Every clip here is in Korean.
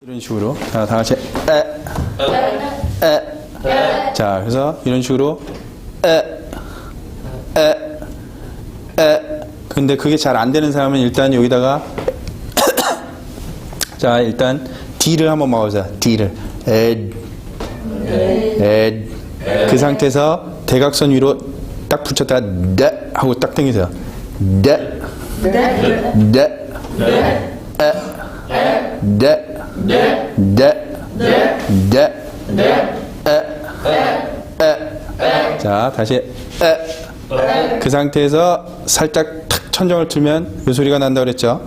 이런 식으로. 자, 다 같이 자, 그래서 이런 식으로 근데 그게 잘 안 되는 사람은 일단 여기다가 자, 일단 D를 한번 먹어보자. D를 그 상태에서 대각선 위로 딱 붙였다가 네 하고 딱 당기세요. 네 자, 다시 그 상태에서 살짝 탁 천정을 틀면 이 소리가 난다고 그랬죠.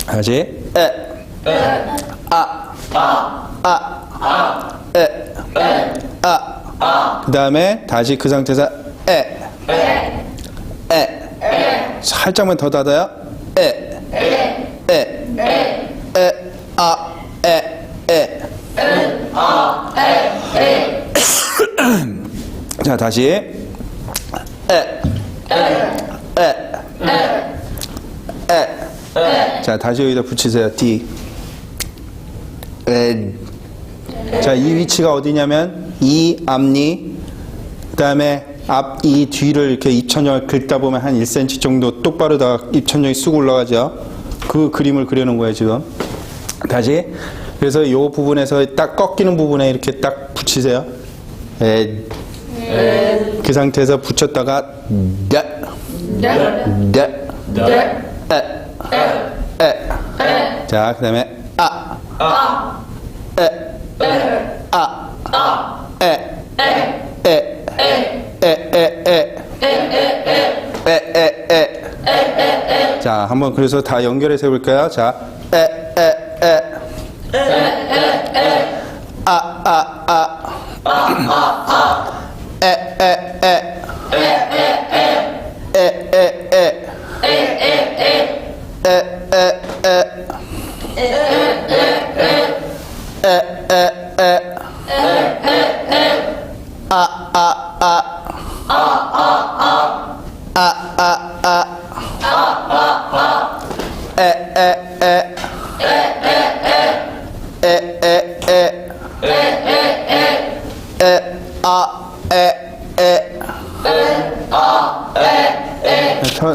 다시 그 다음에 다시 그 상태에서 살짝만 더 닫아요. 자, 다시 자, 다시 여기다 붙이세요. D. 자, 이 위치가 어디냐면 이 앞니, 그 다음에 앞 이 뒤를 이렇게 입천정을 긁다 보면 한 1cm 정도 똑바로 다 입천정이 쑥 올라가죠. 그 그림을 그려놓은 거예요, 지금. 다시. 그래서 이 부분에서 딱 꺾이는 부분에 이렇게 딱 붙이세요. 그 상태에서 붙였다가 자, 그 다음에 자, 한번 그래서 다 연결해서 해볼까요? 자,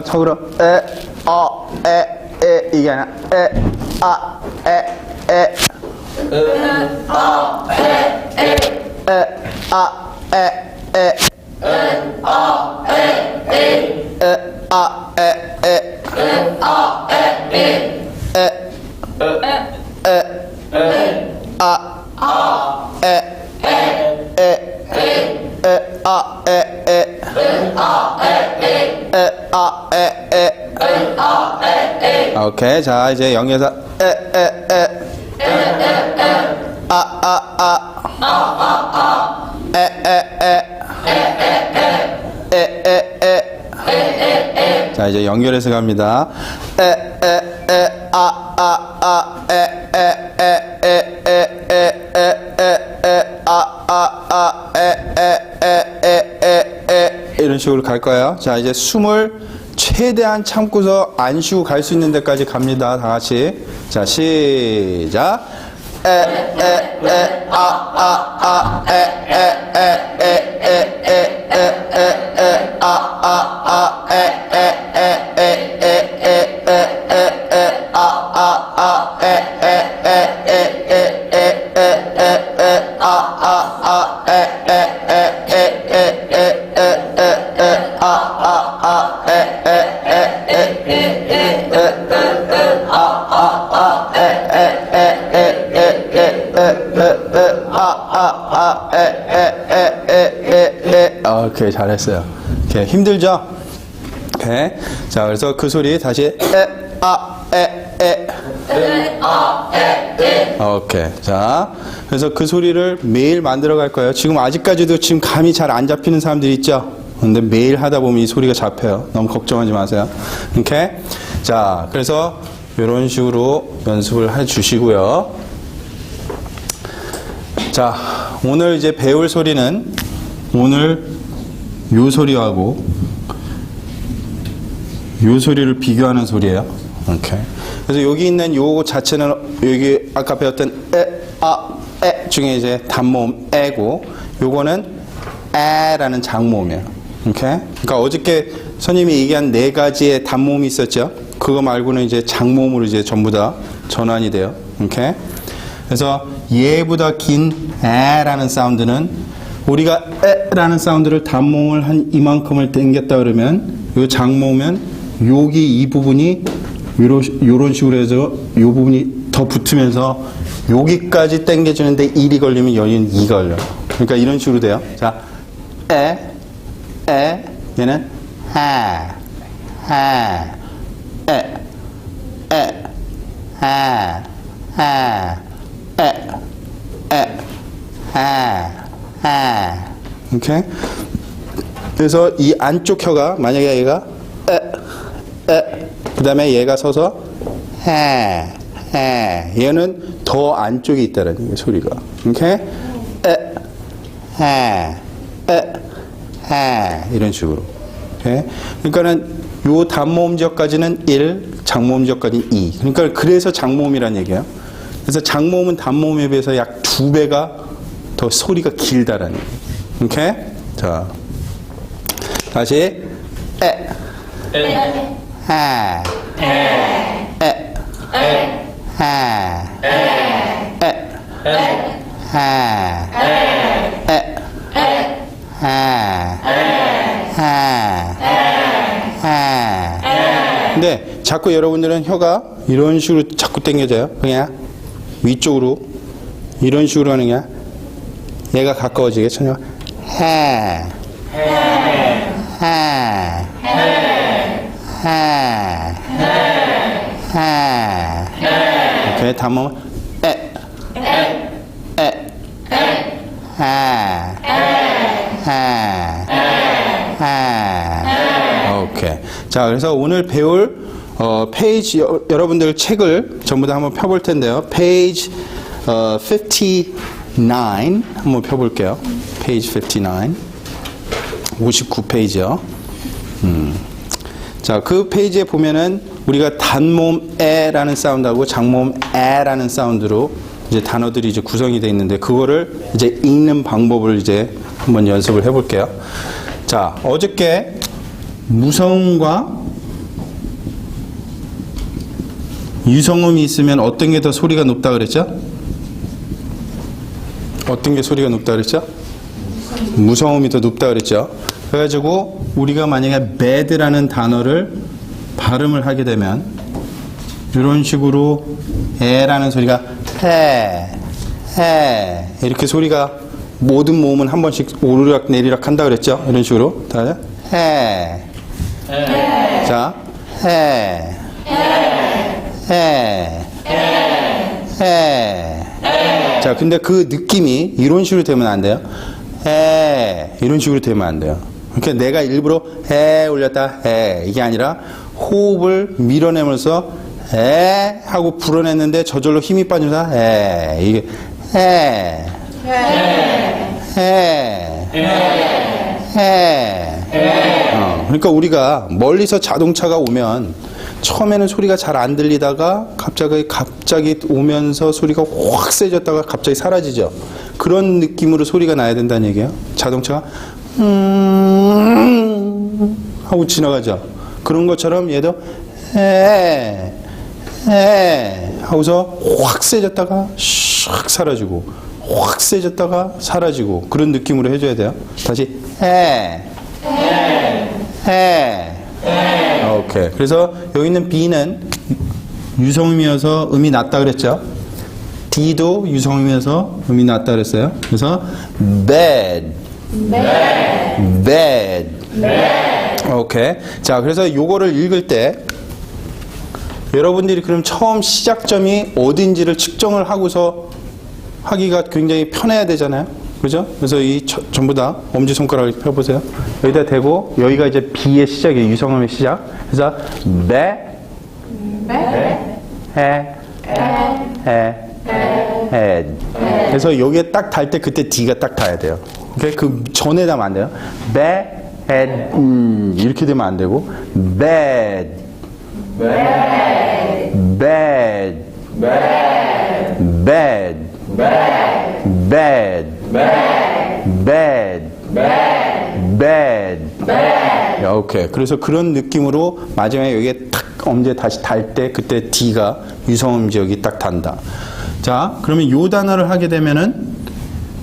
척으로 이게 아니라 오케이. 자, 이제 영에서 자, 이제 연결해서 갑니다. 이런 식으로 갈 거예요. 자, 이제 숨을 최대한 참고서 안 쉬고 갈 수 있는 데까지 갑니다. 다 같이. 자, 시작. 오케이, 잘했어요. 오케이, 힘들죠? 오케이. 자, 그래서 그 소리 다시 오케이. 자, 그래서 그 소리를 매일 만들어 갈 거예요. 지금 아직까지도 지금 감이 잘 안 잡히는 사람들이 있죠? 근데 매일 하다 보면 이 소리가 잡혀요. 너무 걱정하지 마세요. 오케이. 자, 그래서 이런 식으로 연습을 해 주시고요. 자, 오늘 이제 배울 소리는 오늘 요 소리하고 요 소리를 비교하는 소리예요. 오케이. 그래서 여기 있는 요 자체는 여기 아까 배웠던 에 중에 이제 단모음 에고, 요거는 에라는 장모음이에요. 오케이. 그러니까 어저께 선생님이 얘기한 네 가지의 단모음이 있었죠. 그거 말고는 이제 장모음으로 이제 전부 다 전환이 돼요. 오케이. 그래서 얘보다 긴 에라는 사운드는 우리가 에라는 사운드를 단모음을 한 이만큼을 당겼다 그러면 요 장모음은 여기 이 부분이 요런 식으로 해서 요 부분이 더 붙으면서 여기까지 당겨주는데 1이 걸리면 여기는 2가 걸려요. 그러니까 이런 식으로 돼요. 자, 얘는 오케이. 그래서 이 안쪽 혀가 만약에 얘가 그 다음에 얘가 서서 얘는 더 안쪽에 있다라는 게 소리가. 오케이. 이런 식으로. 오케이. 그러니까는 요 단모음 지역까지는 1, 장모음 지역까지는 2. 그러니까 그래서 장모음이라는 얘기예요. 그래서 장모음은 단모음에 비해서 약 2배가 더 소리가 길다라는 얘기예요. 오케이? 자. 다시 근데 자꾸 여러분들은 혀가 이런 식으로 자꾸 당겨져요. 그냥 위쪽으로 이런 식으로 하는 게 얘가 가까워지게 천여 오케이. 단모음 오케이. 자, 그래서 오늘 배울 페이지 여러분들 책을 전부 다 한번 펴볼 텐데요. 페이지 59 한번 펴볼게요. 페이지 59페이지요. 자, 그 페이지에 보면은 우리가 단모음 에라는 사운드하고 장모음 에라는 사운드로 이제 단어들이 이제 구성이 되어 있는데 그거를 이제 읽는 방법을 이제 한번 연습을 해볼게요. 자, 어저께 무성음과 유성음이 있으면 어떤 게 더 소리가 높다 그랬죠? 어떤 게 소리가 높다 그랬죠? 무성음이 더 높다 그랬죠? 그래가지고 우리가 만약에 bad라는 단어를 발음을 하게 되면 이런 식으로 에라는 소리가 해 이렇게 소리가 모든 모음은 한 번씩 오르락 내리락 한다 그랬죠? 이런 식으로 다 해. 자, 해. 자, 근데 그 느낌이 이런 식으로 되면 안 돼요. 이런 식으로 되면 안 돼요. 그러니까 내가 일부러 올렸다 이게 아니라 호흡을 밀어내면서 하고 불어냈는데 저절로 힘이 빠져서 이게 그러니까 우리가 멀리서 자동차가 오면 처음에는 소리가 잘 안 들리다가 갑자기 오면서 소리가 확 세졌다가 갑자기 사라지죠. 그런 느낌으로 소리가 나야 된다는 얘기예요. 자동차가 하고 지나가죠. 그런 것처럼 얘도 하고서 확 세졌다가 샥 사라지고 확 세졌다가 사라지고 그런 느낌으로 해줘야 돼요. 다시 오케이. 그래서 여기 있는 B는 유성음이어서 음이 낮다 그랬죠. D도 유성음이어서 음이 낮다 그랬어요. 그래서 bad. 오케이. 자, 그래서 요거를 읽을 때 여러분들이 그럼 처음 시작점이 어딘지를 측정을 하고서 하기가 굉장히 편해야 되잖아요. 그죠? 그래서 이 전부 다 엄지손가락을 펴보세요. 여기다 대고 여기가 이제 B의 시작이에요. 유성음의 시작. 그래서 head. 그래서 여기에 딱 달 때 그때 D가 딱 닿아야 돼요. 오케이? 그 전에 닿으면 안 돼요. 이렇게 되면 안 되고 bad, bad, bad, bad, bad, bad. 오케이. 그래서 그런 느낌으로 마지막에 여기에 탁 엄지에 다시 달 때 그때 D가 유성음 지역이 딱 단다. 자, 그러면 요 단어를 하게 되면은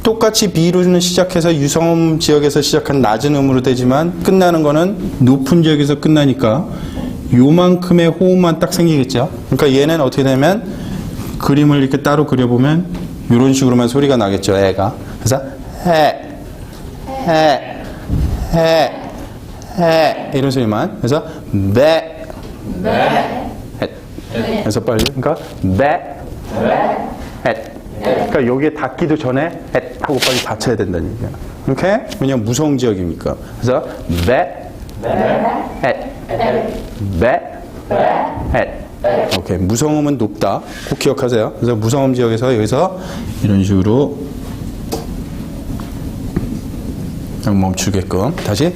똑같이 B로는 시작해서 유성음 지역에서 시작한 낮은 음으로 되지만 끝나는 거는 높은 지역에서 끝나니까 요만큼의 호흡만 딱 생기겠죠. 그러니까 얘는 어떻게 되면 그림을 이렇게 따로 그려보면 이런 식으로만 소리가 나겠죠. 애가. 그래서 해 이런 소리만. 그래서 배 그래서 빨리. 그러니까 그러니까 여기에 닿기도 전에 하고 빨리 닫혀야 된다는 얘기야. 오케이? 왜냐면 무성 지역이니까. 그래서 오케이. 무성음은 높다. 꼭 기억하세요. 그래서 무성음 지역에서 여기서 이런 식으로 멈추게끔 다시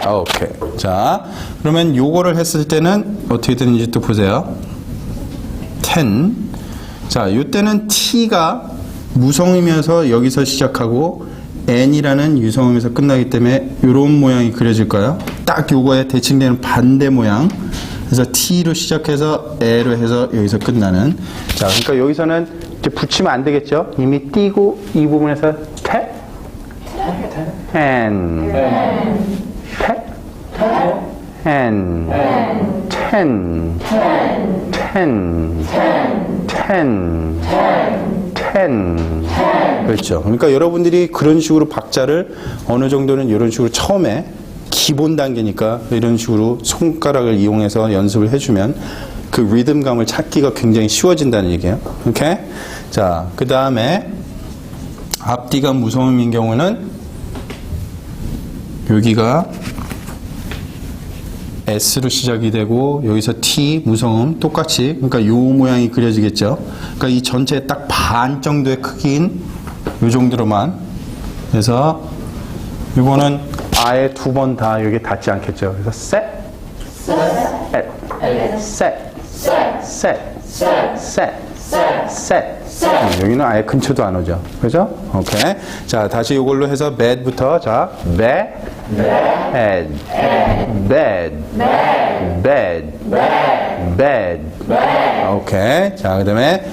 오케이. 자, 그러면 요거를 했을 때는 어떻게 되는지 또 보세요. 10. 자, 요때는 T가 무성음이면서 여기서 시작하고 N이라는 유성음에서 끝나기 때문에 요런 모양이 그려질까요? 딱 요거에 대칭되는 반대 모양. 그래서 T로 시작해서 L로 해서 여기서 끝나는. 자, 그러니까 여기서는 이제 붙이면 안 되겠죠? 이미 띄고 이 부분에서 그렇죠. 그러니까 여러분들이 그런 식으로 박자를 어느 정도는 이런 식으로 처음에 기본 단계니까 이런 식으로 손가락을 이용해서 연습을 해주면 그 리듬감을 찾기가 굉장히 쉬워진다는 얘기예요. 오케이? 자, 그 다음에 앞뒤가 무성음인 경우는 여기가 S로 시작이 되고 여기서 T 무성음 똑같이 그러니까 요 모양이 그려지겠죠. 그러니까 이 전체 딱 반 정도의 크기인 요 정도로만 그래서 이거는 아예 두 번 다 여기 닿지 않겠죠. 그래서 셋 여기는 아예 근처도 안 오죠. 그죠? 오케이. 자, 다시 이걸로 해서 bed부터 자, bed, 오케이. 자, 그다음에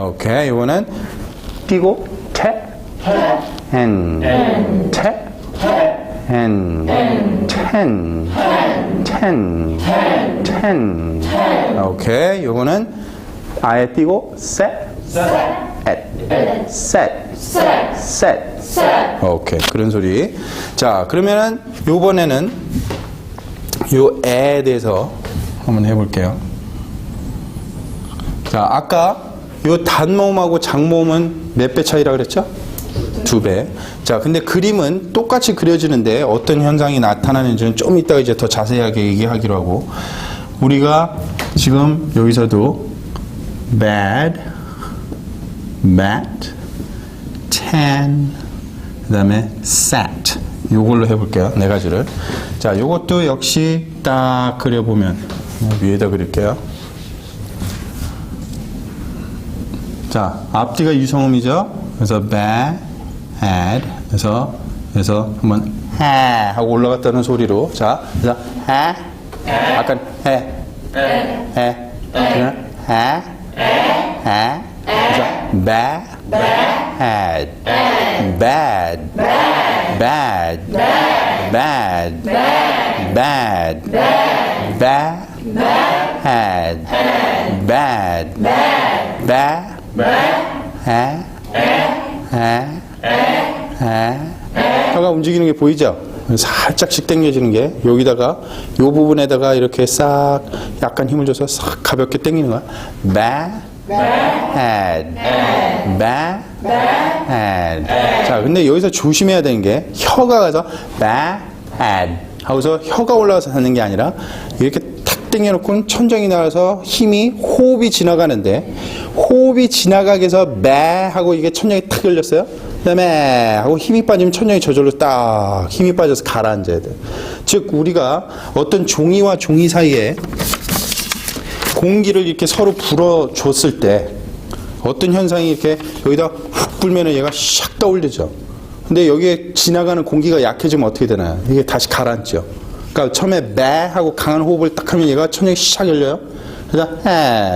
오케이. 이거는 띄고 오케이. 요거는 아예 띄고 오케이. 그런 소리. 자, 그러면은 요번에는 요 에에 대해서 한번 해볼게요. 자, 아까 요 단모음하고 장모음은 몇 배 차이라 그랬죠? 2배. 자, 근데 그림은 똑같이 그려지는데 어떤 현상이 나타나는지는 좀 이따가 이제 더 자세하게 얘기하기로 하고, 우리가 지금 여기서도 bad, mat, tan, 그 다음에 sat 요걸로 해볼게요. 네 가지를. 자, 요것도 역시 딱 그려보면 위에다 그릴게요. 자, 앞뒤가 유성음이죠. 그래서 bad, 그래서 한번 해 하고 올라갔다는 소리로. 자, 그래서 해, 약간 해, 그래서 bad, bad, bad, bad, bad, bad, 혀가 움직이는 게 보이죠? 살짝씩 당겨지는 게 여기다가 요 부분에다가 이렇게 싹 약간 힘을 줘서 싹 가볍게 당기는 거야. bad. 자, 근데 여기서 조심해야 되는 게 혀가 가서 bad 하고서 혀가 올라가서 하는 게 아니라 이렇게 탁 당겨놓고는 천정이 나와서 힘이 호흡이 지나가는데 호흡이 지나가게 해서 매 하고 이게 천정이 탁 열렸어요. 그다음에 하고 힘이 빠지면 천정이 저절로 딱 힘이 빠져서 가라앉아야 돼. 즉 우리가 어떤 종이와 종이 사이에 공기를 이렇게 서로 불어줬을 때 어떤 현상이 이렇게 여기다 훅 불면은 얘가 샥 떠올리죠. 근데 여기에 지나가는 공기가 약해지면 어떻게 되나요? 이게 다시 가라앉죠. 그러니까 처음에 매 하고 강한 호흡을 딱 하면 얘가 천정이 샥 열려요. 그래서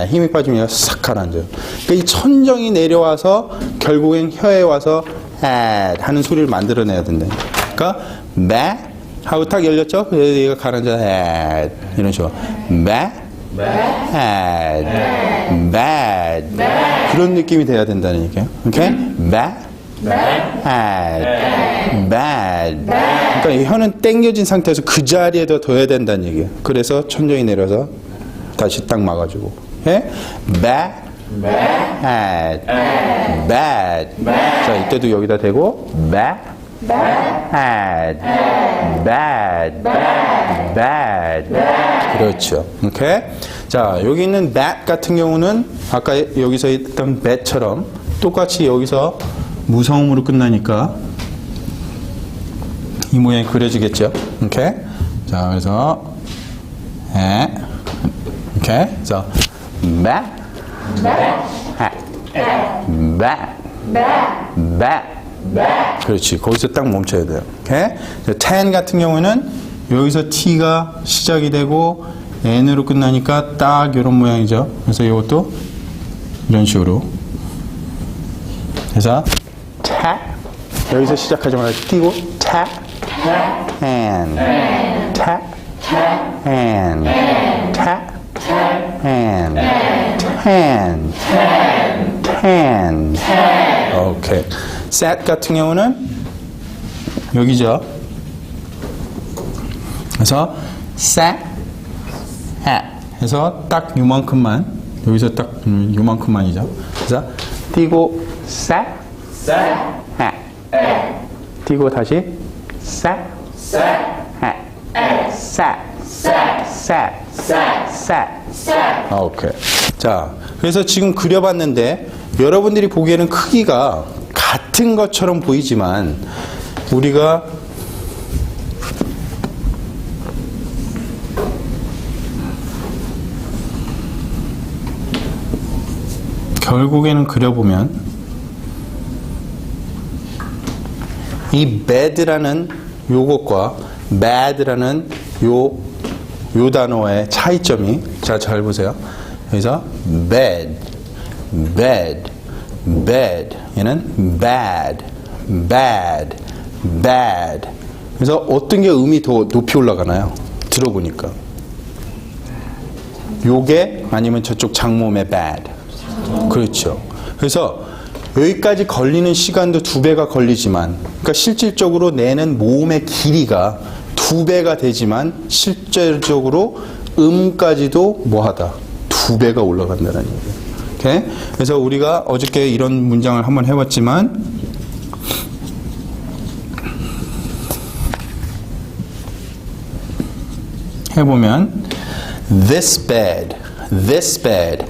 힘이 빠지면 얘가 싹 가라앉아요. 그러니까 이 천정이 내려와서 결국엔 혀에 와서 하는 소리를 만들어내야 된다. 그러니까 매 하고 딱 열렸죠. 그래서 얘가 가라앉아 이런 식으로 매 bad 그런 느낌이 돼야 된다는 얘기예요. 오케이? bad 그러니까 이 혀는 당겨진 상태에서 그 자리에다 둬야 된다는 얘기예요. 그래서 천정이 내려서 다시 딱 막아주고 bad 자 이때도 여기다 대고 bad 그렇죠. 오케이. 자 여기 있는 bat 같은 경우는 아까 여기서 했던 bat처럼 똑같이 여기서 무성음으로 끝나니까 이 모양이 그려지겠죠. 오케이. 자 그래서 오케이. 자 bat 그렇지. 거기서 딱 멈춰야 돼요. 오케이. ten 같은 경우는 여기서 t가 시작이 되고 n으로 끝나니까 딱 이런 모양이죠. 그래서 이것도 이런 식으로. 그래서 tap 여기서 시작하자마자 띄고 tap and tap and tap and ten 오케이. set 같은 경우는 여기죠. 그래서 set 해서 딱 요만큼만 여기서 딱 요만큼만이죠. 그래서 띄고 set 띄고 다시 set 오케이. 자 그래서 지금 그려봤는데 여러분들이 보기에는 크기가 같은 것처럼 보이지만 우리가 결국에는 그려보면 이 bad라는 요것과 bad라는 요 단어의 차이점이 자, 잘 보세요. 그래서 bad 얘는 bad 그래서 어떤 게 음이 더 높이 올라가나요? 들어보니까 요게 아니면 저쪽 장모음의 bad 그렇죠. 그래서 여기까지 걸리는 시간도 2배가 걸리지만 그러니까 실질적으로 내는 모음의 길이가 2배가 되지만 실질적으로 음까지도 뭐하다 2배가 올라간다는 얘기예요. 오케이? 그래서 우리가 어저께 이런 문장을 한번 해봤지만 해보면 this bed is bad.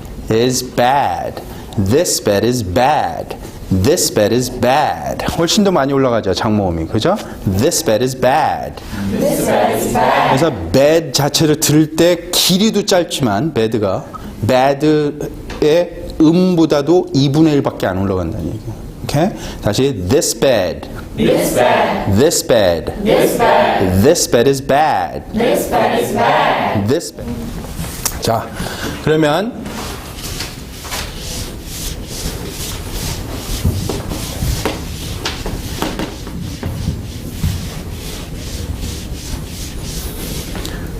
This bed is bad. This bed is bad. 훨씬 더 많이 올라가죠, 장모음이. 그죠? This bed is bad. This bed is bad. 그래서 bad 자체를 들을 때 길이도 짧지만 bed가 bad의 음보다도 2분의 1밖에 안 올라간다는 얘기예요. 오케이? 다시 this bed. This bed. This bed. This bed. This bed is bad. This bed is bad. This bed. 자, 그러면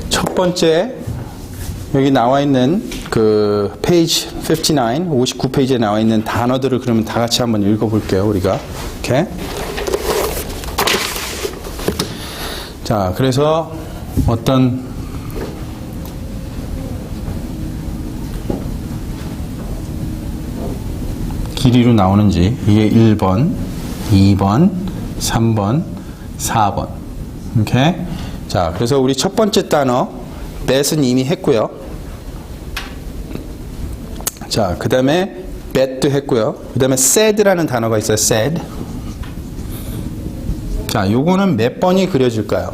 첫 번째 여기 나와 있는 그 페이지 59페이지에 나와 있는 단어들을 그러면 다 같이 한번 읽어볼게요, 우리가. 오케이? 자, 그래서 어떤 길이로 나오는지 이게 1번, 2번, 3번, 4번. 오케이? 자, 그래서 우리 첫 번째 단어 bat은 이미 했고요. 자, 그 다음에 bet도 했고요. 그 다음에 said라는 단어가 있어요. said. 자, 요거는 몇 번이 그려질까요?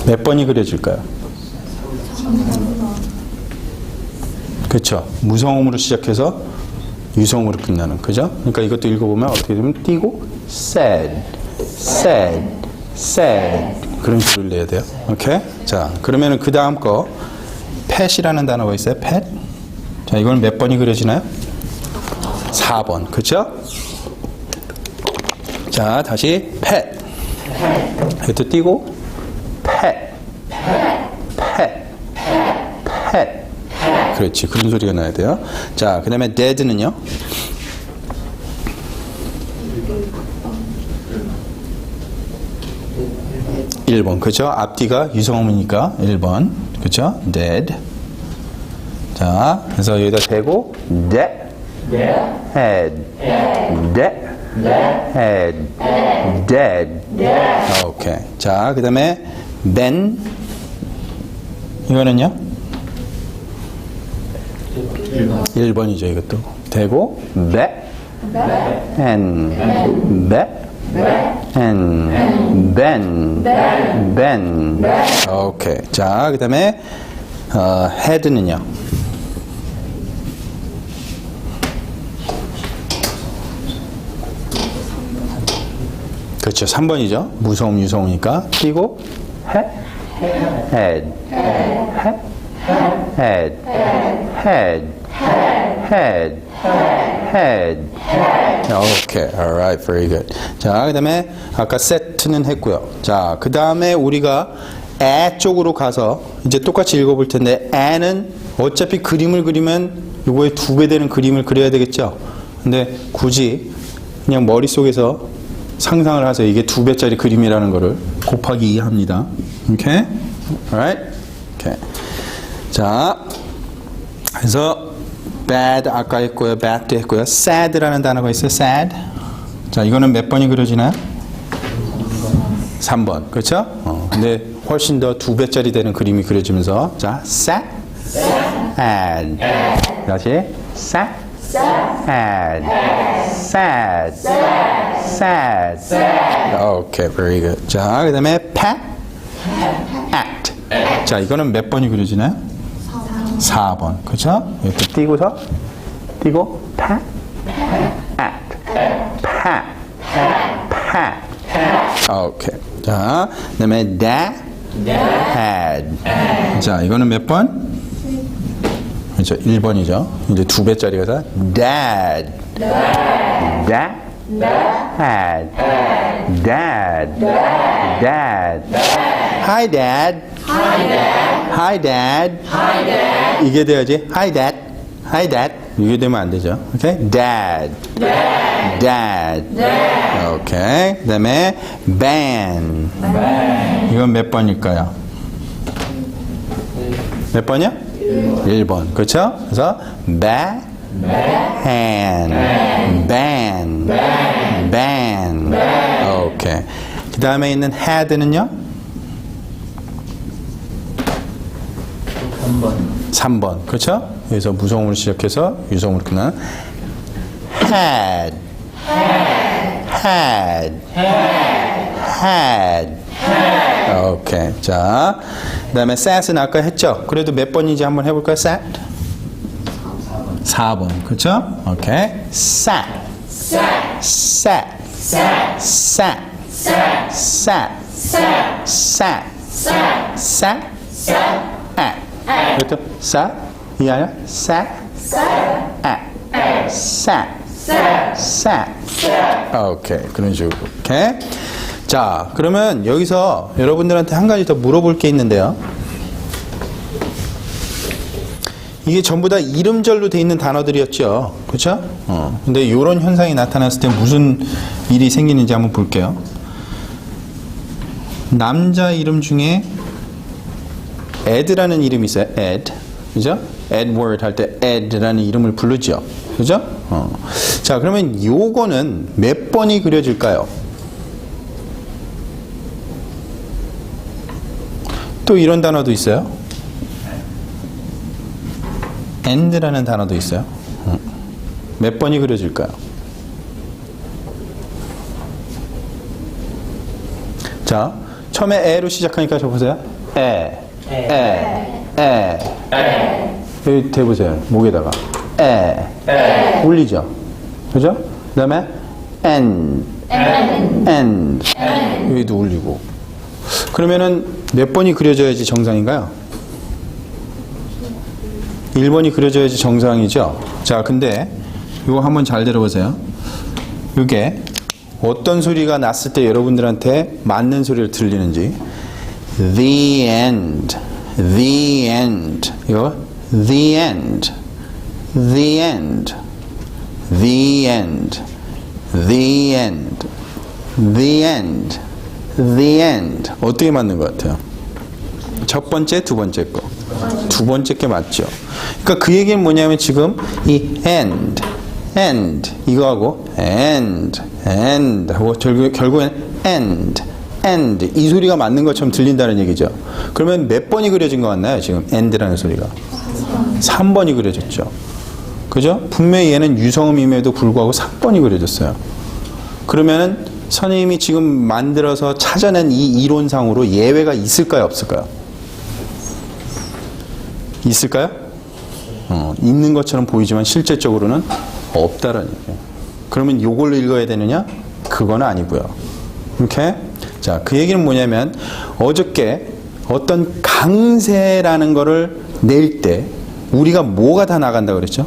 몇 번이 그려질까요? 그렇죠. 무성음으로 시작해서 유성음으로 끝나는, 그죠? 그러니까 이것도 읽어보면 어떻게 되면 띄고 said, said, said 그런 소리를 내야 돼요. 오케이? 자, 그러면은 그 다음 거 pet이라는 단어가 있어요. pet. 자, 이건 몇 번이 그려지나요? 4번. 그렇죠? 자, 다시 pet. 이것도 띄고 pet, pet, pet. 그렇지. 그런 소리가 나야 돼요. 자, 그 다음에 dead는요? (1번) 그죠? 앞뒤가 유성음이니까 1번. 그죠? dead. 자, 그래서 여기다 대고 dead, head, dead, head, dead. 오케이. 자, 그 다음에 then 이거는요? 1번이죠. 이것도 대고 bet, and bet, and ben, ben. 오케이. 자, 그 다음에 head는요? 그렇죠. 3번이죠. 무성음 유성음이니까 띄고 head, head, head, head, head, head, head. 오케이. alright. very good. 자, 그 다음에 아까 set는 했고요. 자, 그 다음에 우리가 a 쪽으로 가서 이제 똑같이 읽어볼 텐데 a는 어차피 그림을 그리면 이거에 2배 되는 그림을 그려야 되겠죠. 근데 굳이 그냥 머릿속에서 상상을 하세요. 이게 2배짜리 그림이라는 거를 곱하기 2 합니다. 오케이? alright? 오케이. 자, 그래서 bad 아까 했고요. bad도 했고요. sad라는 단어가 있어요. sad. 자, 이거는 몇 번이 그려지나요? 3번. 그렇죠? 근데 훨씬 더 2배짜리 되는 그림이 그려지면서 자, sad, sad. 다시 sad, sad, sad, sad. Okay, very good. 자, 그 다음에 pat, act. 자, 이거는 몇 번이 그려지나요? 4번. 그렇죠? 이렇게 띄고서 띄고 pat, act, pat, pat. 오케이. 자, 그 다음에 dad, had. 자, 이거는 몇 번? 그렇죠. 1번이죠. 이제 2배짜리가 다 dad, dad, had, dad, dad. Hi dad. Hi dad. 이게 돼야지. Hi dad. Hi dad. 이게 되면 안 되죠. 오케이? Dad. Dad. 오케이. 그다음에 ban. 이건 몇 번일까요? 몇 번이야? 1번. 그렇죠? 그래서 ban, ban, ban. 오케이. 그다음에 있는 had는요? 3번. 그렇죠? 여기서 무성음으로 시작해서 유성음으로 끝나는 had, had, had. 오케이. 자, 그 다음에 sat은 아까 했죠? 그래도 몇 번인지 한번 해볼까요? sat? 4번. 그렇죠? 오케이. sat, sat, sat, sat, sat, sat, at. 그렇죠? sat, 이 아니야? sat, at, sat, sat. 오케이. 그런 식으로. 오케이. 자, 그러면 여기서 여러분들한테 한 가지 더 물어볼 게 있는데요. 이게 전부 다 이름절로 돼 있는 단어들이었죠. 그렇죠? 근데 이런 현상이 나타났을 때 무슨 일이 생기는지 한번 볼게요. 남자 이름 중에 Ed라는 이름이 있어요. Ed. 그죠? Edward 할 때 Ed라는 이름을 부르죠. 그죠? 자, 그러면 요거는 몇 번이 그려질까요? 또 이런 단어도 있어요. and라는 단어도 있어요. 몇 번이 그려질까요? 자, 처음에 에로 시작하니까 저 보세요. 에. 여기 대보세요. 목에다가 울리죠. 그죠? 그 다음에 and 여기도 울리고. 그러면은 몇 번이 그려져야지 정상인가요? 1번이 그려져야지 정상이죠. 자, 근데 이거 한번 잘 들어보세요. 이게 어떤 소리가 났을 때 여러분들한테 맞는 소리를 들리는지. The end, the end. 이거 the end, the end, the end, the end, the end, the end. 어떻게 맞는 것 같아요? 첫 번째, 두 번째 거. 두 번째 게 맞죠. 그러니까 그 얘기는 뭐냐면 지금 이 end 이거하고 end 하고 결국엔 end 이 소리가 맞는 것처럼 들린다는 얘기죠. 그러면 몇 번이 그려진 것 같나요? 지금 end라는 소리가 3번이 그려졌죠. 그죠? 분명히 얘는 유성음임에도 불구하고 3번이 그려졌어요. 그러면은 선생님이 지금 만들어서 찾아낸 이 이론상으로 예외가 있을까요? 없을까요? 있을까요? 있는 것처럼 보이지만 실제적으로는 없다라는 얘기예요. 그러면 요걸로 읽어야 되느냐? 그건 아니고요. 이렇게? 자, 그 얘기는 뭐냐면 어저께 어떤 강세라는 거를 낼 때 우리가 뭐가 다 나간다고 그랬죠?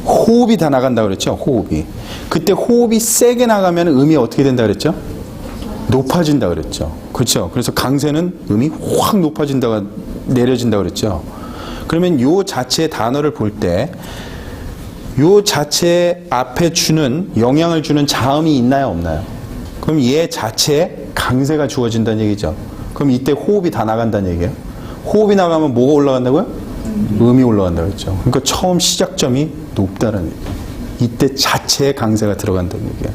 호흡이 다 나간다고 그랬죠? 호흡이. 그때 호흡이 세게 나가면 음이 어떻게 된다 그랬죠? 높아진다 그랬죠. 그렇죠? 그래서 강세는 음이 확 높아진다가 내려진다 그랬죠. 그러면 요 자체의 단어를 볼 때 요 자체 앞에 주는 영향을 주는 자음이 있나요, 없나요? 그럼 얘 자체에 강세가 주어진다는 얘기죠. 그럼 이때 호흡이 다 나간다는 얘기예요. 호흡이 나가면 뭐가 올라간다고요? 음이 올라간다고 했죠. 그러니까 처음 시작점이 높다는 얘기예요. 이때 자체에 강세가 들어간다는 얘기예요.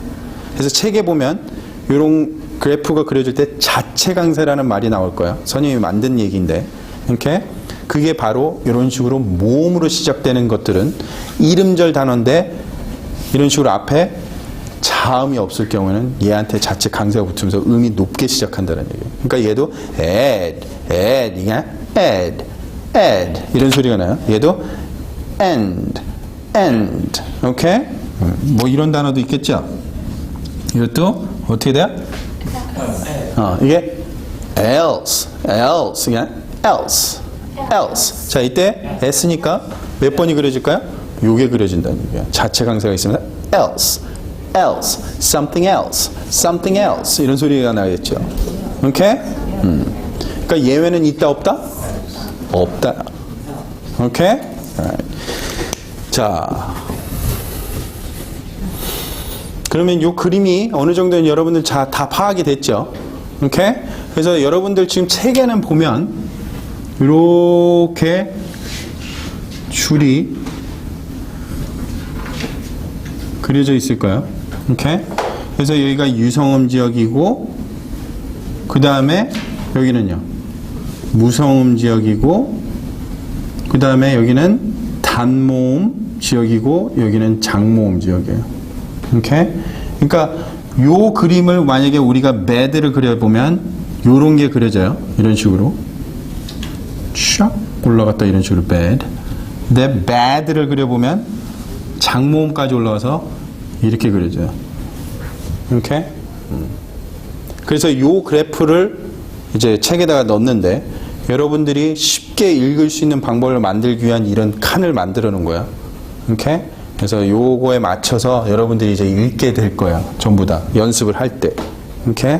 그래서 책에 보면 이런 그래프가 그려질 때 자체 강세라는 말이 나올 거예요. 선생님이 만든 얘기인데 이렇게 그게 바로 이런 식으로 모음으로 시작되는 것들은 이름절 단어인데 이런 식으로 앞에 자음이 없을 경우에는 얘한테 자체 강세가 붙으면서 음이 높게 시작한다는 얘기예요. 그러니까 얘도 add, 이게 add 이런 소리가 나요. 얘도 end. 오케이? 뭐 이런 단어도 있겠죠? 이것도 어떻게 돼요? 이게 else, 이게 else. 자, 이때 s니까 몇 번이 그려질까요? 요게 그려진다는 얘기예요. 자체 강세가 있으면 else, something else 이런 소리가 나겠죠. 오케이? 그러니까 예외는 있다 없다? 없다. 오케이? 자, 그러면 요 그림이 어느 정도는 여러분들 다 파악이 됐죠? 오케이? 그래서 여러분들 지금 책에는 보면 이렇게 줄이 그려져 있을까요? 오케이? 그래서 여기가 유성음 지역이고 그 다음에 여기는요 무성음 지역이고 그 다음에 여기는 단모음 지역이고 여기는 장모음 지역이에요. 오케이? 그러니까 요 그림을 만약에 우리가 bad를 그려보면 요런 게 그려져요. 이런 식으로 샥 올라갔다 이런 식으로 bad. 근데 bad를 그려보면 장모음까지 올라와서 이렇게 그려져요. 오케이? 그래서 요 그래프를 이제 책에다가 넣었는데 여러분들이 쉽게 읽을 수 있는 방법을 만들기 위한 이런 칸을 만들어 놓은 거야. 오케이? 그래서 요거에 맞춰서 여러분들이 이제 읽게 될 거야. 전부 다. 연습을 할 때. 오케이?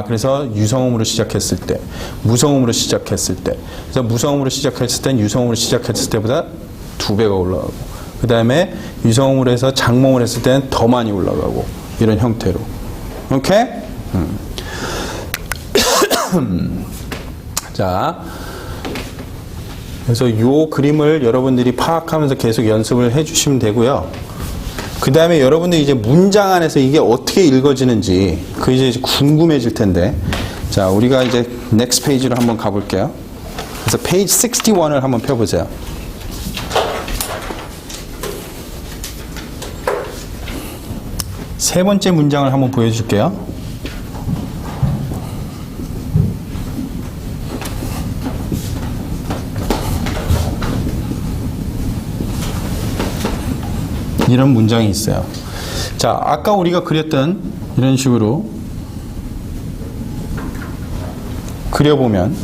그래서 유성음으로 시작했을 때, 무성음으로 시작했을 때. 그래서 무성음으로 시작했을 땐 유성음으로 시작했을 때보다 2배가 올라가고. 그 다음에 유성음으로 해서 장모음을 했을 때는 더 많이 올라가고. 이런 형태로. 오케이? 자. 그래서 요 그림을 여러분들이 파악하면서 계속 연습을 해주시면 되고요. 그 다음에 여러분들이 이제 문장 안에서 이게 어떻게 읽어지는지 그 이제 궁금해질 텐데, 자 자, 우리가 이제 next 페이지로 한번 가볼게요. 그래서 페이지 61을 한번 펴보세요. 세 번째 문장을 한번 보여줄게요. 이런 문장이 있어요. 자, 아까 우리가 그렸던 이런 식으로 그려보면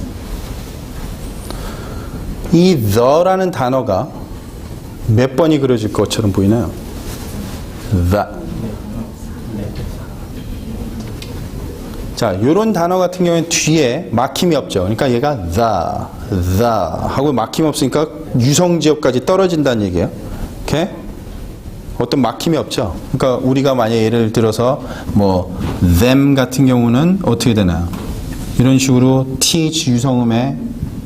이 the라는 단어가 몇 번이 그려질 것처럼 보이나요? the. 자, 이런 단어 같은 경우에는 뒤에 막힘이 없죠. 그러니까 얘가 the 하고 막힘이 없으니까 유성지역까지 떨어진다는 얘기예요. 오케이? 어떤 막힘이 없죠. 그러니까 우리가 만약 예를 들어서 뭐 them 같은 경우는 어떻게 되나요? 이런 식으로 th 유성음에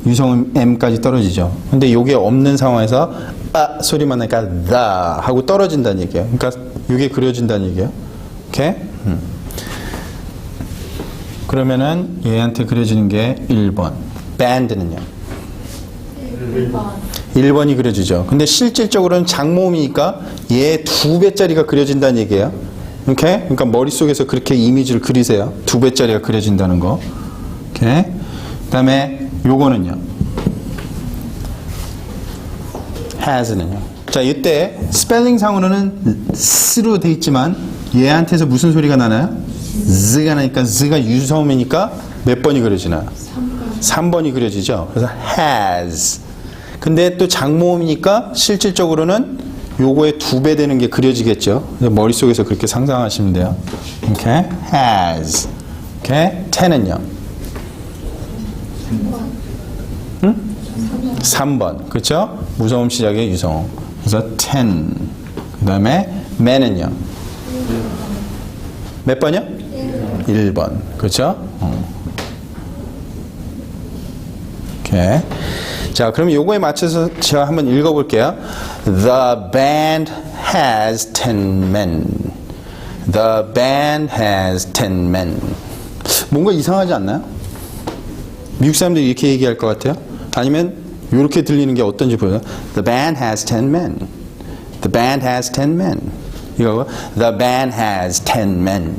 유성음 m까지 떨어지죠. 근데 이게 없는 상황에서 아 소리만 나니까 the 하고 떨어진다는 얘기예요. 그러니까 이게 그려진다는 얘기예요. 오케이? 그러면은 얘한테 그려지는 게 1번. band는요? 1번이 그려지죠. 근데 실질적으로는 장모음이니까 얘 2배짜리가 그려진다는 얘기예요. 오케이? 그러니까 머릿속에서 그렇게 이미지를 그리세요. 2배짜리가 그려진다는 거. 오케이? 그 다음에 요거는요. has는요. 자, 이때 스펠링상으로는 s로 돼 있지만 얘한테서 무슨 소리가 나나요? z가 나니까 z가 유성음이니까 몇 번이 그려지나요? 3번이 그려지죠. 그래서 has. 근데 또 장모음이니까 실질적으로는 요거의 2배 되는 게 그려지겠죠. 머릿속에서 그렇게 상상하시면 돼요. 오케이? has. 오케이? 10은요? 응? 3번. 그렇죠? 무성음 시작의 유성음. 그래서 10. 그 다음에 man은요? 몇 번이요? 1번. 그렇죠? 오케이. 자, 그럼 요거에 맞춰서 제가 한번 읽어볼게요. The band has 10 men. The band has 10 men. 뭔가 이상하지 않나요? 미국 사람들이 이렇게 얘기할 것 같아요? 아니면 이렇게 들리는 게 어떤지 보여요. The band has 10 men. The band has 10 men. 이거 The band has 10 men.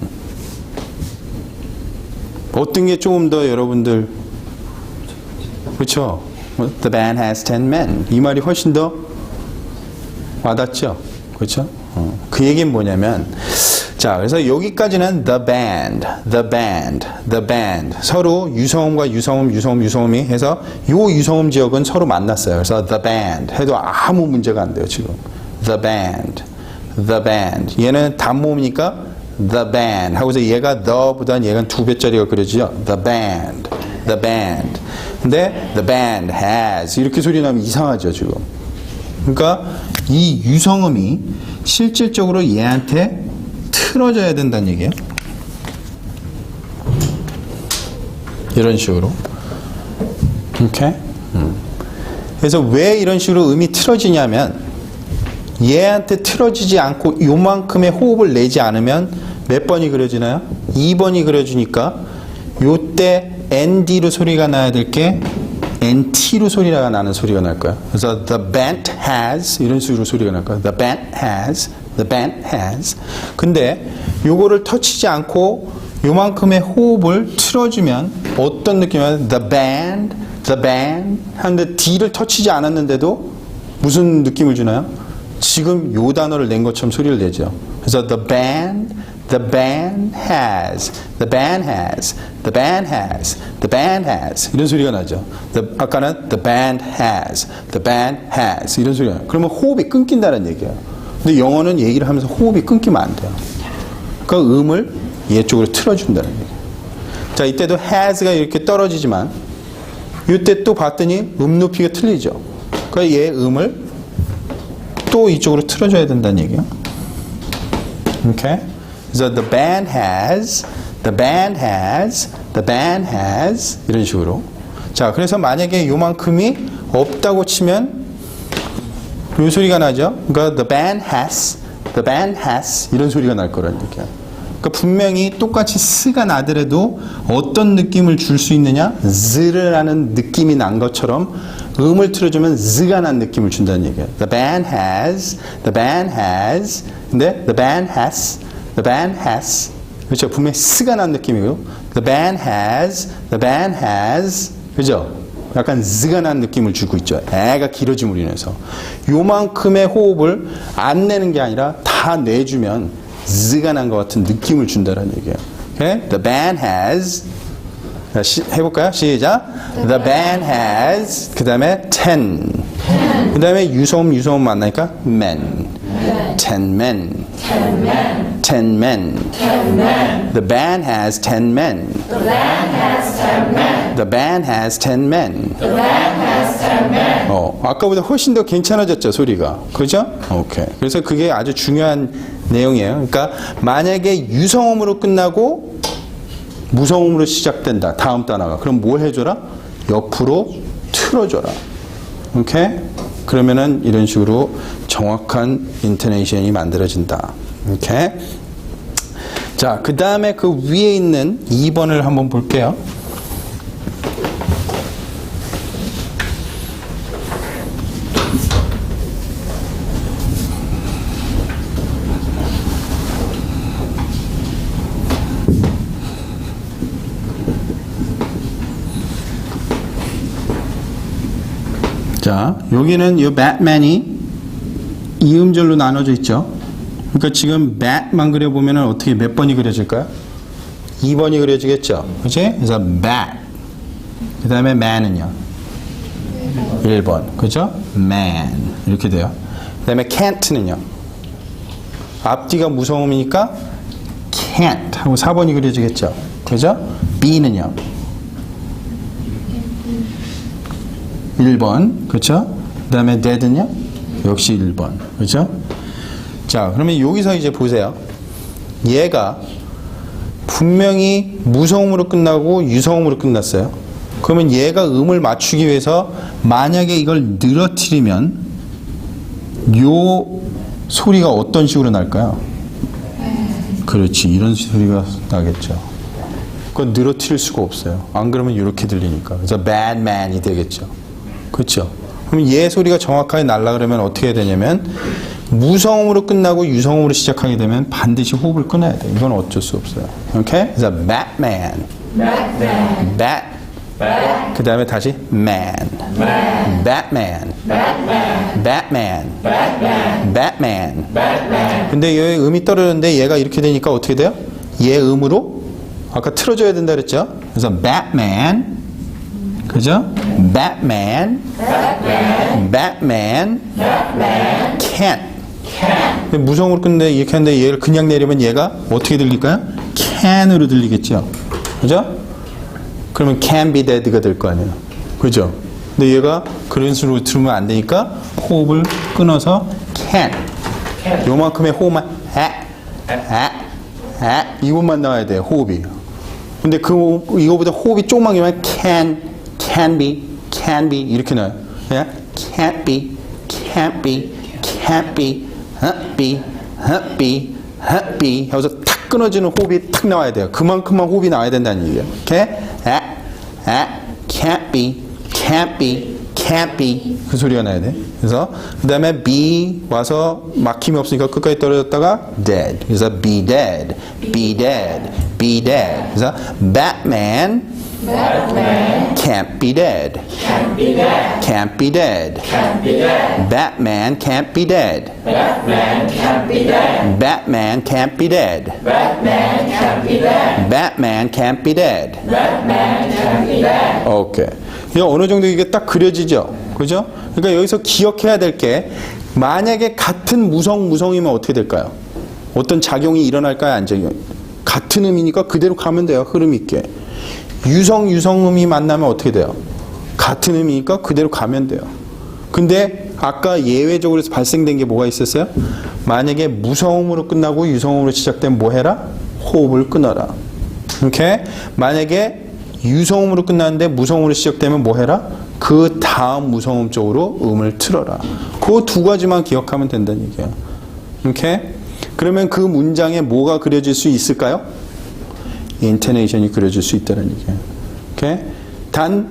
어떤 게 조금 더 여러분들 그렇죠? The band has 10 men. 이 말이 훨씬 더 와닿죠? 그렇죠? 그 얘기는 뭐냐면 자, 그래서 여기까지는 the band, the band, the band. 서로 유성음과 유성음, 유성음, 유성음이 해서 요 유성음 지역은 서로 만났어요. 그래서 the band 해도 아무 문제가 안 돼요, 지금. The band, the band. 얘는 단모음이니까 the band 하고서 얘가 the보다는 얘가 2배짜리가 그려지죠. The band, the band. 근데 the band has 이렇게 소리 나면 이상하죠, 지금. 그러니까 이 유성음이 실질적으로 얘한테 틀어져야 된다는 얘기예요. 이런 식으로. 오케이? 그래서 왜 이런 식으로 음이 틀어지냐면 얘한테 틀어지지 않고 요만큼의 호흡을 내지 않으면 몇 번이 그려지나요? 2번이 그려지니까 요때 ND로 소리가 나야 될 게 NT로 소리가 나는 소리가 날 거야. 그래서 the band has 이런 식으로 소리가 날 거야. The band has, the band has. 근데 요거를 터치지 않고 요만큼의 호흡을 틀어주면 어떤 느낌이야? The band 하는데 D를 터치지 않았는데도 무슨 느낌을 주나요? 지금 요 단어를 낸 것처럼 소리를 내죠. 그래서 the band has, the band has, the band has, the band has 이런 소리가 나죠. 아까는 the band has, the band has 이런 소리가 나요. 그러면 호흡이 끊긴다는 얘기예요. 근데 영어는 얘기를 하면서 호흡이 끊기면 안 돼요. 그러니까 음을 얘 쪽으로 틀어준다는 얘기예요. 자, 이때도 has가 이렇게 떨어지지만 이때 또 봤더니 음 높이가 틀리죠. 그러니까 얘 음을 또 이쪽으로 틀어줘야 된다는 얘기예요. 오케이? 그래서 the band has, the band has, the band has 이런 식으로. 자, 그래서 만약에 요만큼이 없다고 치면 요 소리가 나죠. 그러니까 the band has 이런 소리가 날 거란 얘기야. 그러니까 분명히 똑같이 스가 나더라도 어떤 느낌을 줄 수 있느냐? z를 하는 느낌이 난 것처럼 음을 틀어주면 z가 난 느낌을 준다는 얘기예요. The band has, 근데 the band has, 그렇죠? 분명히 스가 난 느낌이고요. The band has, 그죠? 약간 z가 난 느낌을 주고 있죠. 애가 길어짐으로 인해서. 요만큼의 호흡을 안 내는 게 아니라 다 내주면 z가 난 것 같은 느낌을 준다는 얘기예요. Okay? The band has, 해볼까요? 시작. The band has, 그 다음에 10. 그 다음에 유소음 만나니까 men. 10 men. 10 men. The band has 10 men. The band has 10 men. The band has 10 men. The band has 10 men. 아까보다 훨씬 더 괜찮아졌죠, 소리가. 그죠? 오케이. 그래서 그게 아주 중요한 내용이에요. 그러니까 만약에 유성음으로 끝나고 무성음으로 시작된다. 다음 단어가. 그럼 뭐 해줘라? 옆으로 틀어줘라. 오케이? 그러면은 이런 식으로 정확한 인토네이션이 만들어진다. 오케이? 자, 그 다음에 그 위에 있는 2번을 한번 볼게요. 자, 여기는 이 Batman이 이 음절로 나눠져 있죠. 그러니까 지금 Bat만 그려보면 어떻게 몇 번이 그려질까요? 2번이 그려지겠죠. 그치? 그래서 Bat. 그 다음에 Man은요? 1번. 그죠? Man. 이렇게 돼요. 그 다음에 Can't는요? 앞뒤가 무성음이니까 Can't 하고 4번이 그려지겠죠. 그죠? B는요? 1번. 그렇죠? 그 다음에 dead는요? 역시 1번. 그렇죠? 자, 그러면 여기서 이제 보세요. 얘가 분명히 무성음으로 끝나고 유성음으로 끝났어요. 그러면 얘가 음을 맞추기 위해서 만약에 이걸 늘어뜨리면 요 소리가 어떤 식으로 날까요? 그렇지. 이런 소리가 나겠죠. 그건 늘어뜨릴 수가 없어요. 안 그러면 이렇게 들리니까. 그래서 bad man이 되겠죠. 그렇죠? 그럼 얘 소리가 정확하게 날라 그러면 어떻게 해야 되냐면 무성음으로 끝나고 유성음으로 시작하게 되면 반드시 호흡을 끊어야 돼. 이건 어쩔 수 없어요. 오케이? 그래서 Batman, Batman. Bat, Bat. 그 다음에 다시 Man, Man. Batman, Batman. Batman, Batman. Batman. Batman. 근데 얘 음이 떨어졌는데 얘가 이렇게 되니까 어떻게 돼요? 얘 음으로 아까 틀어줘야 된다 그랬죠? 그래서 Batman, 그죠? Batman, Batman. Batman, Batman. can't. Can. 무성으로 끝내 이렇게 하는데 얘를 그냥 내리면 얘가 어떻게 들릴까요? can으로 들리겠죠. 그죠? 그러면 can be dead가 될 거 아니에요. 그죠? 근데 얘가 그런 식으로 들으면 안 되니까 호흡을 끊어서 can. 요만큼의 호흡만 이것만 나와야 돼요. 호흡이. 근데 이거보다 호흡이 조금만 길면 can be 이렇게 나와요. 그냥 can't be 하면서 탁 끊어지는 호흡이 탁 나와야 돼요. 그만큼만 호흡이 나와야 된다는 얘기예요. 오케이? can't be 그 소리가 나야 돼. 그래서 그 다음에 be 와서 막힘이 없으니까 끝까지 떨어졌다가 dead. 그래서 be dead. 그래서 Batman can't be dead. Can't be dead. Can't be dead. Can't be dead. Batman can't be dead. Batman can't be dead. Batman can't be dead. Batman can't be dead. Batman can't be dead. Batman can't be dead. 오케이. 이거 어느 정도 이게 딱 그려지죠? 그죠? 그러니까 여기서 기억해야 될 게 만약에 같은 무성이면 어떻게 될까요? 어떤 작용이 일어날까요? 안 작용? 같은 음이니까 그대로 가면 돼요. 흐름 있게. 유성음이 만나면 어떻게 돼요? 같은 음이니까 그대로 가면 돼요. 근데 아까 예외적으로 발생된 게 뭐가 있었어요? 만약에 무성음으로 끝나고 유성음으로 시작되면 뭐 해라? 호흡을 끊어라. 오케이? 만약에 유성음으로 끝났는데 무성음으로 시작되면 뭐 해라? 그 다음 무성음 쪽으로 음을 틀어라. 그 두 가지만 기억하면 된다는 얘기예요. 오케이? 그러면 그 문장에 뭐가 그려질 수 있을까요? 인토네이션이 그려질 수 있다는 얘기예요. 오케이? 단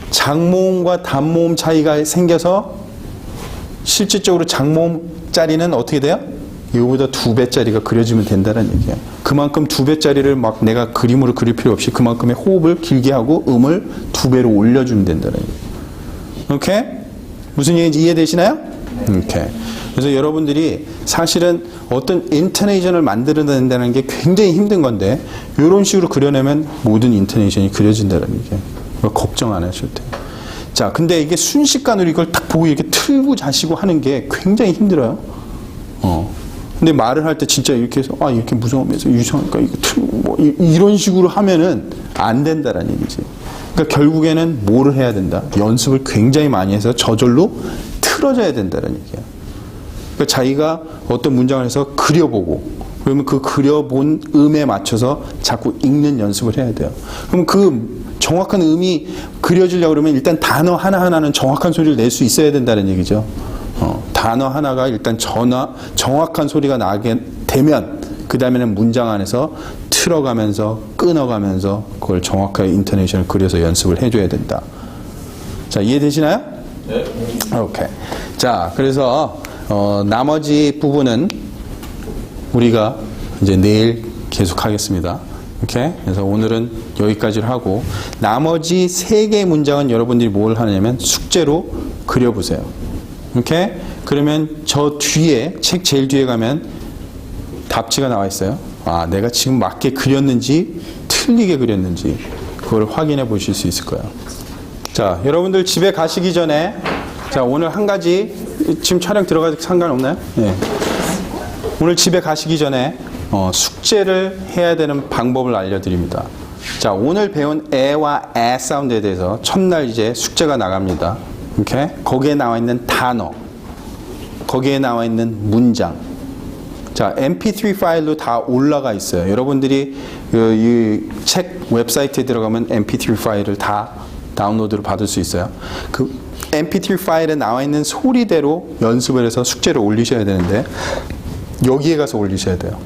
장모음과 단모음 차이가 생겨서 실질적으로 장모음짜리는 어떻게 돼요? 이거보다 2배짜리가 그려지면 된다는 얘기예요. 그만큼 2배짜리를 막 내가 그림으로 그릴 필요 없이 그만큼의 호흡을 길게 하고 음을 2배로 올려주면 된다는 얘기예요. 오케이? 무슨 얘기인지 이해되시나요? 오케이. 그래서 여러분들이 사실은 어떤 인토네이션을 만들어낸다는 게 굉장히 힘든 건데 이런 식으로 그려내면 모든 인토네이션이 그려진다는 얘기예요. 걱정 안 하셔도 돼요. 자, 근데 이게 순식간으로 이걸 딱 보고 이렇게 틀고 자시고 하는 게 굉장히 힘들어요. 근데 말을 할 때 진짜 이렇게 해서 이렇게 무서우면서 유성하니까 이거 틀고 뭐 이런 식으로 하면은 안 된다라는 얘기지. 그러니까 결국에는 뭐를 해야 된다? 연습을 굉장히 많이 해서 저절로 틀어져야 된다는 얘기야. 그러니까 자기가 어떤 문장을 해서 그려보고 그러면 그 그려본 음에 맞춰서 자꾸 읽는 연습을 해야 돼요. 그럼 그 정확한 음이 그려지려고 그러면 일단 단어 하나하나는 정확한 소리를 낼 수 있어야 된다는 얘기죠. 단어 하나가 일단 정확한 소리가 나게 되면 그 다음에는 문장 안에서 틀어가면서 끊어가면서 그걸 정확하게 인토네이션을 그려서 연습을 해줘야 된다. 자, 이해되시나요? 네. 오케이. 자, 그래서 나머지 부분은 우리가 이제 내일 계속하겠습니다. 오케이? 그래서 오늘은 여기까지를 하고 나머지 3개의 문장은 여러분들이 뭘 하냐면 숙제로 그려보세요. 오케이? 그러면 저 뒤에 책 제일 뒤에 가면 답지가 나와 있어요. 내가 지금 맞게 그렸는지 틀리게 그렸는지 그걸 확인해 보실 수 있을 거예요. 자, 여러분들 집에 가시기 전에 자, 오늘 한 가지 지금 촬영 들어가도 상관없나요? 네. 오늘 집에 가시기 전에 숙제를 해야 되는 방법을 알려드립니다. 자, 오늘 배운 에와 에 사운드에 대해서 첫날 이제 숙제가 나갑니다. 오케이? 거기에 나와 있는 단어, 거기에 나와 있는 문장. 자, mp3 파일로 다 올라가 있어요. 여러분들이 이 책 웹사이트에 들어가면 mp3 파일을 다 다운로드로 받을 수 있어요. 그 mp3 파일에 나와 있는 소리대로 연습을 해서 숙제를 올리셔야 되는데 여기에 가서 올리셔야 돼요.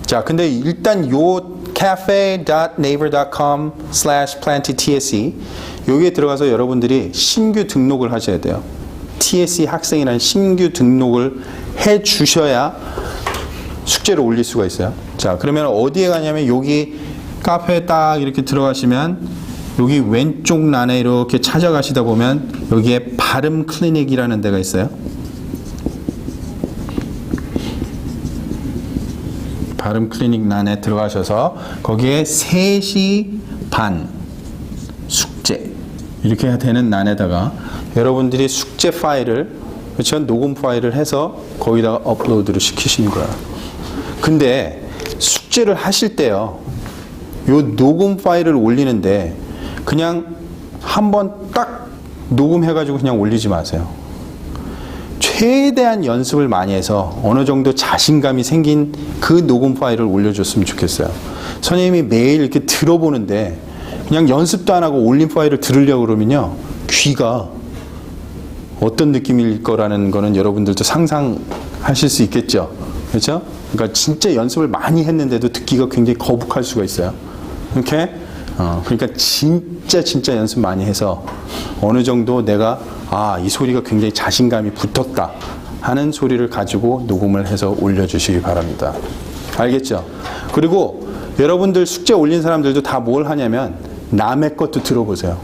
자, 근데 일단 요 cafe.naver.com/plantytsc 여기에 들어가서 여러분들이 신규 등록을 하셔야 돼요. TSC 학생이라는 신규 등록을 해 주셔야 숙제를 올릴 수가 있어요. 자, 그러면 어디에 가냐면 여기 카페에 딱 이렇게 들어가시면 여기 왼쪽 란에 이렇게 찾아가시다 보면 여기에 발음 클리닉이라는 데가 있어요. 발음 클리닉 란에 들어가셔서 거기에 3시 반 숙제 이렇게 되는 란에다가 여러분들이 숙제 파일을 그렇죠? 녹음 파일을 해서 거기다가 업로드를 시키시는 거야. 근데 숙제를 하실 때요. 요 녹음 파일을 올리는데 그냥 한번 딱 녹음해가지고 그냥 올리지 마세요. 최대한 연습을 많이 해서 어느 정도 자신감이 생긴 그 녹음 파일을 올려줬으면 좋겠어요. 선생님이 매일 이렇게 들어보는데 그냥 연습도 안 하고 올린 파일을 들으려고 그러면요. 귀가 어떤 느낌일 거라는 거는 여러분들도 상상하실 수 있겠죠. 그렇죠? 그러니까 진짜 연습을 많이 했는데도 듣기가 굉장히 거북할 수가 있어요. 이렇게? 그러니까 진짜 연습 많이 해서 어느 정도 내가 이 소리가 굉장히 자신감이 붙었다 하는 소리를 가지고 녹음을 해서 올려주시기 바랍니다. 알겠죠? 그리고 여러분들 숙제 올린 사람들도 다 뭘 하냐면 남의 것도 들어보세요.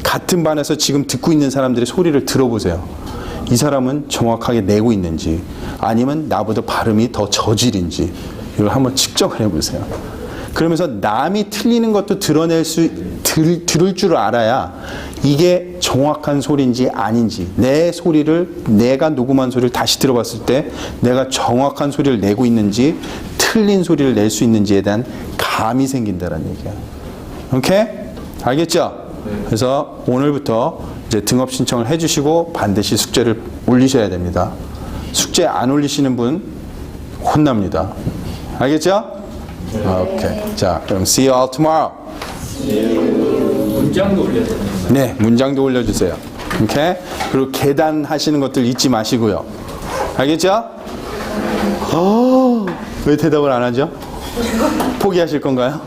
같은 반에서 지금 듣고 있는 사람들의 소리를 들어보세요. 이 사람은 정확하게 내고 있는지 아니면 나보다 발음이 더 저질인지 이걸 한번 측정을 해보세요. 그러면서 남이 틀리는 것도 들을 줄 알아야 이게 정확한 소리인지 아닌지 내 소리를 내가 녹음한 소리를 다시 들어봤을 때 내가 정확한 소리를 내고 있는지 틀린 소리를 낼 수 있는지에 대한 감이 생긴다는 얘기야. 오케이? 알겠죠? 그래서 오늘부터 이제 등업 신청을 해주시고 반드시 숙제를 올리셔야 됩니다. 숙제 안 올리시는 분 혼납니다. 알겠죠? 오케이. 자, 그럼 see you all tomorrow. 문장도 올려야 되나요? 네, 문장도 올려주세요. 오케이? 그리고 계단 하시는 것들 잊지 마시고요. 알겠죠? 왜 대답을 안 하죠? 포기하실 건가요?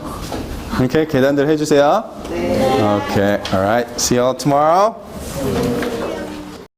이렇게 계단들 해주세요. 네. Okay, alright. See you all tomorrow.